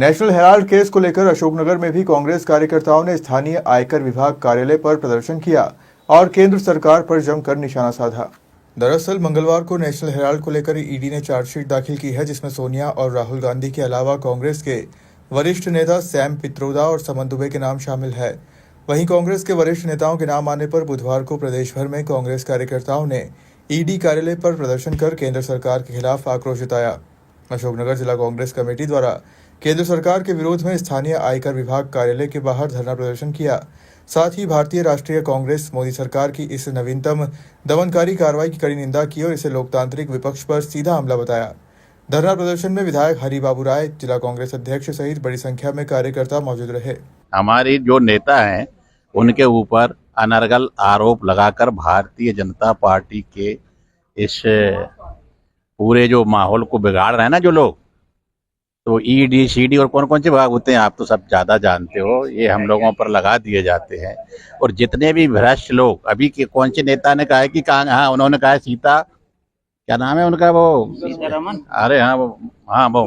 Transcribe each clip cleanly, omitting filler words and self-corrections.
National Herald case को लेकर अशोकनगर में भी कांग्रेस कार्यकर्ताओं ने स्थानीय आयकर विभाग कार्यालय पर प्रदर्शन किया और केंद्र सरकार पर जमकर निशाना साधा। दरअसल मंगलवार को नेशनल हेराल्ड को लेकर ईडी ने चार्जशीट दाखिल की है, जिसमें सोनिया और राहुल गांधी के अलावा कांग्रेस के वरिष्ठ नेता सैम पित्रोदा और समन दुबे के नाम शामिल है। वहीं कांग्रेस के वरिष्ठ नेताओं के नाम आने पर बुधवार को प्रदेश भर में कांग्रेस कार्यकर्ताओं ने ईडी कार्यालय पर प्रदर्शन कर केंद्र सरकार के खिलाफ आक्रोश जताया। अशोकनगर जिला कांग्रेस कमेटी द्वारा केंद्र सरकार के विरोध में स्थानीय आयकर विभाग कार्यालय के बाहर धरना प्रदर्शन किया। साथ ही भारतीय राष्ट्रीय कांग्रेस मोदी सरकार की इस नवीनतम दमनकारी कार्रवाई की कड़ी निंदा की और इसे लोकतांत्रिक विपक्ष पर सीधा हमला बताया। धरना प्रदर्शन में विधायक हरिबाबू राय, जिला कांग्रेस अध्यक्ष सहित बड़ी संख्या में कार्यकर्ता मौजूद रहे। हमारे जो नेता हैं उनके ऊपर अनर्गल आरोप लगाकर भारतीय जनता पार्टी के इस पूरे जो माहौल को बिगाड़ रहे हैं ना जो लोग, तो ईडी सीडी और कौन कौन से विभाग होते हैं आप तो सब ज्यादा जानते हो, ये हम लोगों पर लगा दिए जाते हैं। और जितने भी भ्रष्ट लोग, अभी के कौन से नेता ने कहा है कि हाँ उन्होंने कहा है सीता, क्या नाम है उनका, वो सीतारमन, अरे हाँ वो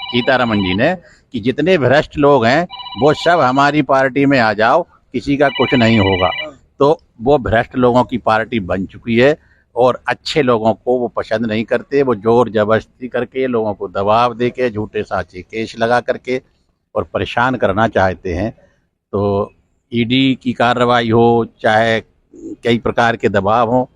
सीतारमन जी ने, कि जितने भ्रष्ट लोग हैं वो सब हमारी पार्टी में आ जाओ, किसी का कुछ नहीं होगा। तो वो भ्रष्ट लोगों की पार्टी बन चुकी है और अच्छे लोगों को वो पसंद नहीं करते। वो जोर जबरदस्ती करके लोगों को दबाव दे के झूठे साचे केस लगा करके और परेशान करना चाहते हैं। तो ईडी की कार्रवाई हो चाहे कई प्रकार के दबाव हो,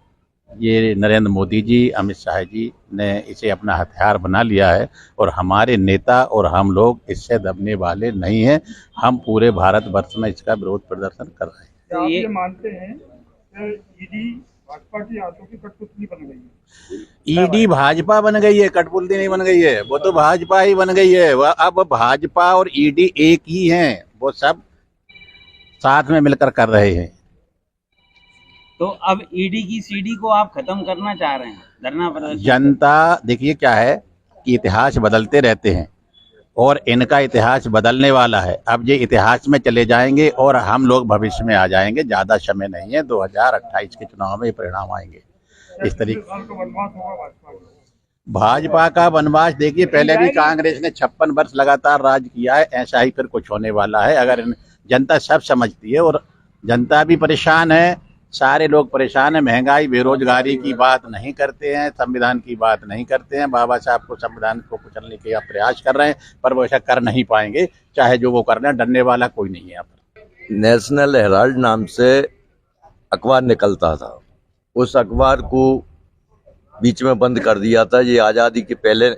ये नरेंद्र मोदी जी, अमित शाह जी ने इसे अपना हथियार बना लिया है और हमारे नेता और हम लोग इससे दबने वाले नहीं हैं। हम पूरे भारत वर्ष में इसका विरोध प्रदर्शन कर रहे हैं। आप ये मानते हैं कि ईडी भाजपा की हाथों की कठपुतली बन गई है? ईडी भाजपा बन गई है, कठपुतली नहीं बन गई है, वो तो भाजपा ही बन गई है। अब भाजपा और ईडी एक ही हैं, वो सब साथ में मिलकर कर रहे हैं। तो अब ईडी की सीडी को आप खत्म करना चाह रहे हैं धरना प्रदर्शन? जनता देखिए क्या है कि इतिहास बदलते रहते हैं और इनका इतिहास बदलने वाला है। अब ये इतिहास में चले जाएंगे और हम लोग भविष्य में आ जाएंगे। ज्यादा समय नहीं है, 2028 के चुनाव में परिणाम आएंगे। इस तरीके भाजपा का वनवास देखिए, पहले भी कांग्रेस ने 56 वर्ष लगातार राज किया है, ऐसा ही फिर कुछ होने वाला है। अगर जनता सब समझती है और जनता भी परेशान है, सारे लोग परेशान हैं। महंगाई बेरोजगारी की बात नहीं करते हैं, संविधान की बात नहीं करते हैं। बाबा साहब को संविधान को कुचलने के प्रयास कर रहे हैं, पर वो ऐसा कर नहीं पाएंगे, चाहे जो वो कर रहे हैं। डरने वाला कोई नहीं है यहाँ पर। नेशनल हेराल्ड नाम से अखबार निकलता था, उस अखबार को बीच में बंद कर दिया था। ये आज़ादी के पहले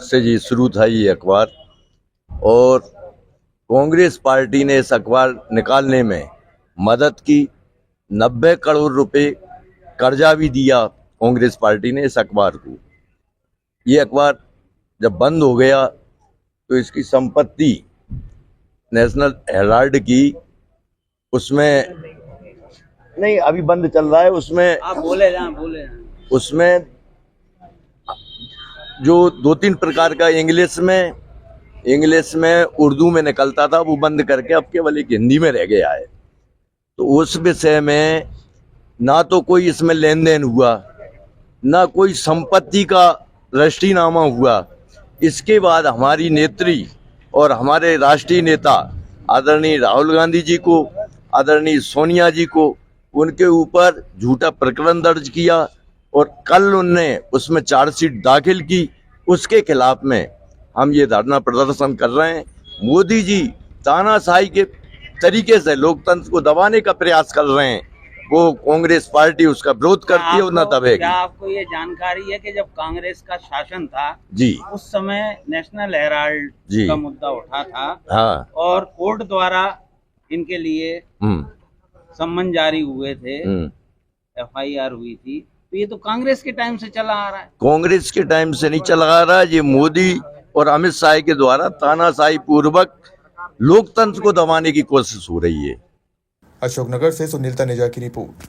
से ये शुरू था ये अखबार, और कांग्रेस पार्टी ने इस अखबार निकालने में मदद की। 90 करोड़ रुपए कर्जा भी दिया कांग्रेस पार्टी ने इस अखबार को। ये अखबार जब बंद हो गया तो इसकी संपत्ति नेशनल हेराल्ड की, उसमें नहीं अभी बंद चल रहा है, उसमें आप बोले जाएं। उसमें जो 2-3 प्रकार का इंग्लिश में उर्दू में निकलता था, वो बंद करके अब केवल एक हिंदी में रह गया है। तो उस विषय में ना तो कोई इसमें लेन देन हुआ, ना कोई संपत्ति का रजिस्ट्रीनामा हुआ। इसके बाद हमारी नेत्री और हमारे राष्ट्रीय नेता आदरणीय राहुल गांधी जी को, आदरणीय सोनिया जी को, उनके ऊपर झूठा प्रकरण दर्ज किया और कल उनने उसमें चार्जशीट दाखिल की। उसके खिलाफ में हम ये धरना प्रदर्शन कर रहे हैं। मोदी जी तानाशाही के तरीके से लोकतंत्र को दबाने का प्रयास कर रहे हैं। वो कांग्रेस पार्टी उसका विरोध करती है और न दबेगी। क्या आपको ये जानकारी है कि जब कांग्रेस का शासन था जी, उस समय नेशनल हेराल्ड का मुद्दा उठा था, हाँ, और कोर्ट द्वारा इनके लिए सम्मन जारी हुए थे, FIR हुई थी, तो ये तो कांग्रेस के टाइम से चला आ रहा है। कांग्रेस के टाइम से नहीं चला आ रहा है, ये मोदी और अमित शाह के द्वारा तानाशाही पूर्वक लोकतंत्र को दबाने की कोशिश हो रही है। अशोकनगर से सुनील तनेजा की रिपोर्ट।